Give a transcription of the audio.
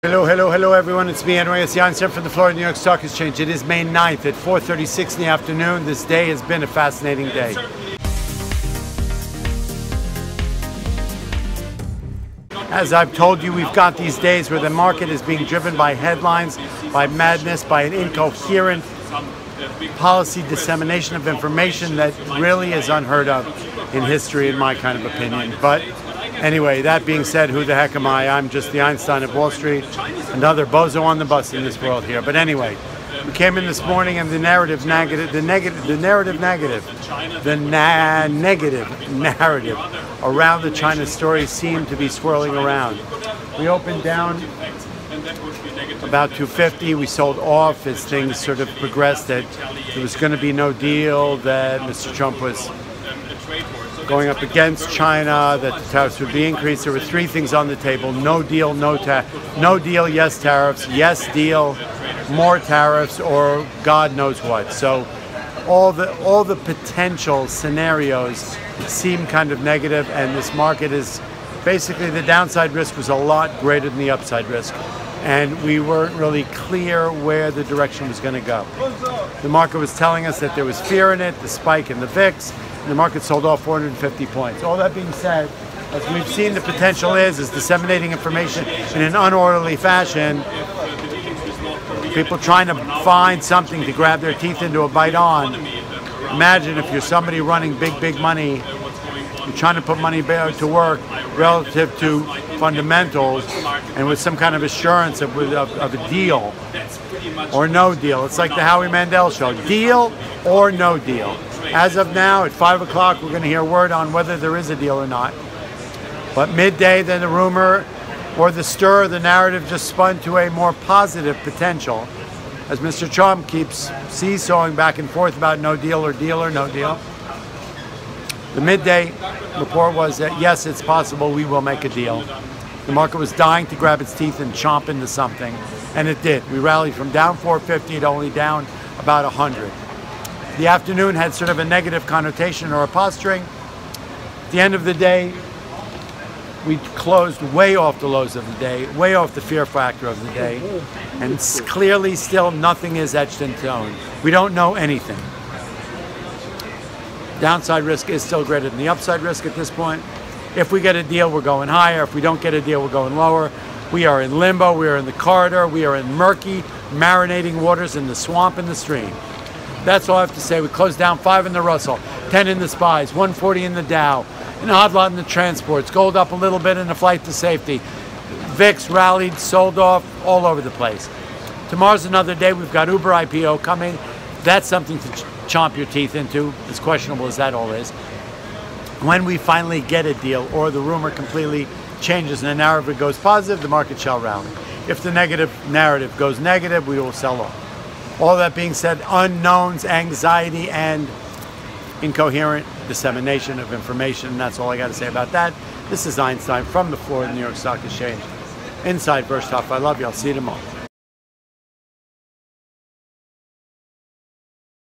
Hello everyone. It's me, Enrique Janssen from the Florida New York Stock Exchange. It is May 9th at 4:36 in the afternoon. This day has been a fascinating day. As I've told you, we've got these days where the market is being driven by headlines, by madness, by an incoherent policy dissemination of information that really is unheard of in history, in my kind of opinion. But anyway, that being said, who the heck am I? I'm just the Einstein of Wall Street, another bozo on the bus in this world here. But anyway, we came in this morning and the negative narrative around the China story seemed to be swirling around. We opened down about 250. We sold off as things sort of progressed that there was going to be no deal, that Mr. Trump was going up against China, that the tariffs would be increased. There were three things on the table: no deal, no deal, yes tariffs, yes deal, more tariffs, or God knows what. So all the potential scenarios seem kind of negative, and this market is basically, the downside risk was a lot greater than the upside risk, and we weren't really clear where the direction was going to go. The market was telling us that there was fear in it, the spike in the VIX, and the market sold off 450 points. All that being said, as we've seen, the potential is disseminating information in an unorderly fashion, people trying to find something to grab their teeth into a bite on. Imagine if you're somebody running big money, you're trying to put money to work relative to fundamentals and with some kind of assurance of a deal or no deal. It's like the Howie Mandel show, deal or no deal. As of now, at 5 o'clock, we're going to hear word on whether there is a deal or not. But midday, then the rumor or the stir, the narrative just spun to a more positive potential as Mr. Trump keeps seesawing back and forth about no deal or no deal. The midday report was that yes, it's possible we will make a deal. The market was dying to grab its teeth and chomp into something, and it did. We rallied from down 450 to only down about 100. The afternoon had sort of a negative connotation or a posturing. At the end of the day, we closed way off the lows of the day, way off the fear factor of the day, and clearly still nothing is etched in stone. We don't know anything. Downside risk is still greater than the upside risk at this point. If we get a deal, we're going higher. If we don't get a deal, we're going lower. We are in limbo. We are in the corridor. We are in murky, marinating waters in the swamp and the stream. That's all I have to say. We closed down 5 in the Russell, 10 in the SPYs, 140 in the Dow, an odd lot in the transports, gold up a little bit in the flight to safety. VIX rallied, sold off, all over the place. Tomorrow's another day. We've got Uber IPO coming. That's something to chomp your teeth into, as questionable as that all is. When we finally get a deal or the rumor completely changes and the narrative goes positive, the market shall rally. If the negative narrative goes negative, we will sell off. All that being said, unknowns, anxiety, and incoherent dissemination of information. And that's all I got to say about that. This is Einstein from the Florida New York Stock Exchange. Inside Bergstoff. I love you. I'll see you tomorrow.